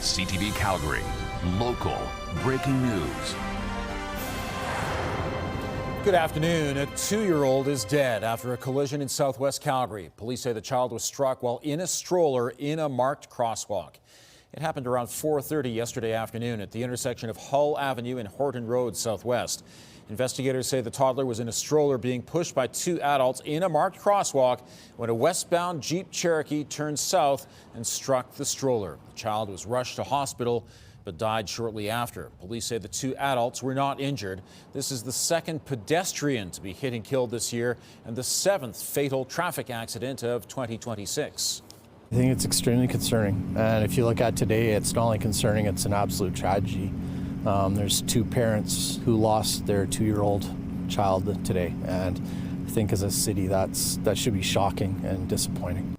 CTV Calgary. Local breaking news. Good afternoon. A 2-year-old is dead after a collision in southwest Calgary. Police say the child was struck while in a stroller in a marked crosswalk. It happened around 4:30 yesterday afternoon at the intersection of Hull Avenue and Horton Road southwest. Investigators say the toddler was in a stroller being pushed by 2 adults in a marked crosswalk when a westbound Jeep Cherokee turned south and struck the stroller. The child was rushed to hospital but died shortly after. Police say the 2 adults were not injured. This is the 2nd pedestrian to be hit and killed this year and the 7th fatal traffic accident of 2026. I think it's extremely concerning. And if you look at today, it's not only concerning, it's an absolute tragedy. There's 2 parents who lost their 2-year-old child today. And I think as a city, that should be shocking and disappointing.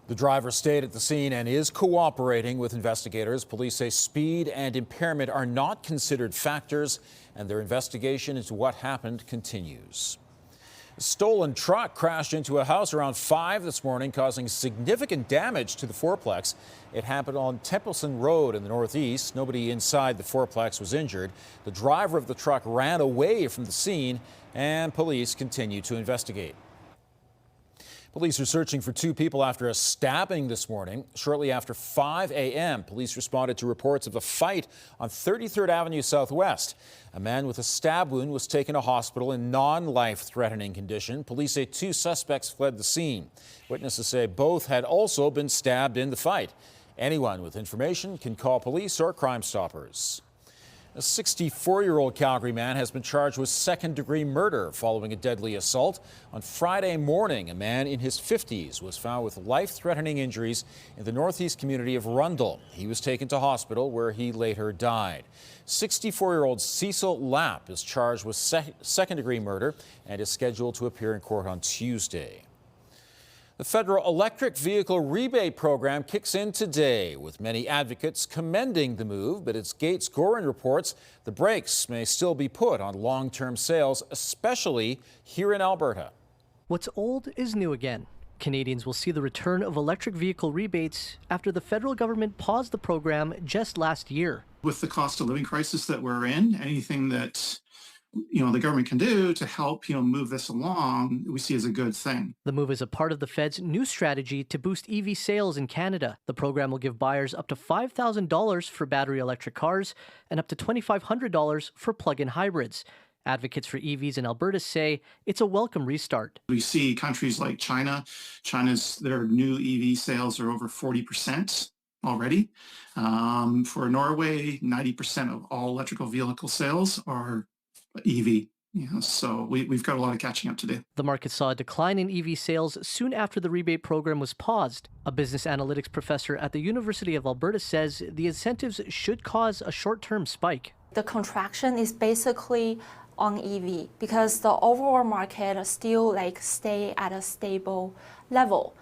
The driver stayed at the scene and is cooperating with investigators. Police say speed and impairment are not considered factors, and their investigation into what happened continues. A stolen truck crashed into a house around 5 this morning, causing significant damage to the fourplex. It happened on Templeson Road in the northeast. Nobody inside the fourplex was injured. The driver of the truck ran away from the scene, and police continue to investigate. Police are searching for 2 people after a stabbing this morning. Shortly after 5 a.m., police responded to reports of a fight on 33rd Avenue Southwest. A man with a stab wound was taken to hospital in non-life-threatening condition. Police say 2 suspects fled the scene. Witnesses say both had also been stabbed in the fight. Anyone with information can call police or Crime Stoppers. A 64-year-old Calgary man has been charged with second-degree murder following a deadly assault. On Friday morning, a man in his 50s was found with life-threatening injuries in the northeast community of Rundle. He was taken to hospital where he later died. 64-year-old Cecil Lapp is charged with second-degree murder and is scheduled to appear in court on Tuesday. The federal electric vehicle rebate program kicks in today, with many advocates commending the move. But as Gates Gorin reports, the brakes may still be put on long-term sales, especially here in Alberta. What's old is new again. Canadians will see the return of electric vehicle rebates after the federal government paused the program just last year. With the cost of living crisis that we're in, anything that the government can do to help, move this along, we see as a good thing. The move is a part of the Fed's new strategy to boost EV sales in Canada. The program will give buyers up to $5,000 for battery electric cars and up to $2,500 for plug-in hybrids. Advocates for EVs in Alberta say it's a welcome restart. We see countries like China. Their new EV sales are over 40% already. For Norway, 90% of all electrical vehicle sales are EV. So we've got a lot of catching up to do. The market saw a decline in EV sales soon after the rebate program was paused. A business analytics professor at the University of Alberta says the incentives should cause a short-term spike. The contraction is basically on EV because the overall market still stay at a stable level.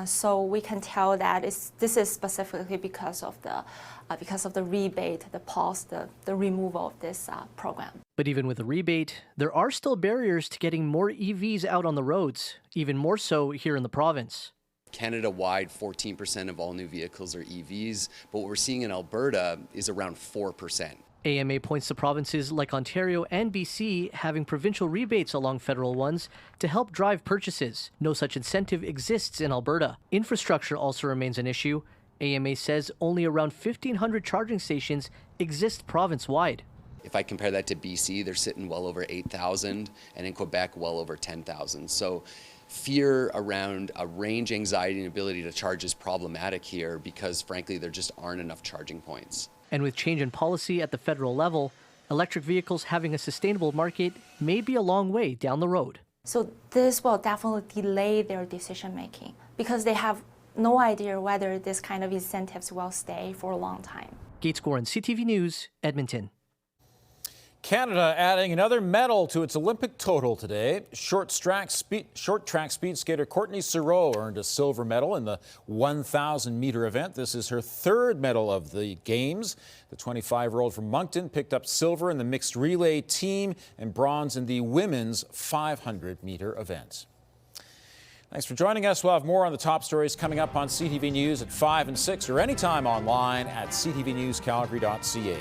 So we can tell that this is specifically because of the rebate, the pause, the removal of this program. But even with a rebate, there are still barriers to getting more EVs out on the roads, even more so here in the province. Canada-wide, 14% of all new vehicles are EVs, but what we're seeing in Alberta is around 4%. AMA points to provinces like Ontario and BC having provincial rebates along federal ones to help drive purchases. No such incentive exists in Alberta. Infrastructure also remains an issue. AMA says only around 1,500 charging stations exist province-wide. If I compare that to BC, they're sitting well over 8,000, and in Quebec, well over 10,000. So fear around a range anxiety and ability to charge is problematic here because, frankly, there just aren't enough charging points. And with change in policy at the federal level, electric vehicles having a sustainable market may be a long way down the road. So this will definitely delay their decision making because they have no idea whether this kind of incentives will stay for a long time. Gates Gorin, CTV News, Edmonton. Canada adding another medal to its Olympic total today. Short track speed skater Courtney Sereau earned a silver medal in the 1,000-meter event. This is her 3rd medal of the Games. The 25-year-old from Moncton picked up silver in the mixed relay team and bronze in the women's 500-meter event. Thanks for joining us. We'll have more on the top stories coming up on CTV News at 5 and 6 or anytime online at ctvnewscalgary.ca.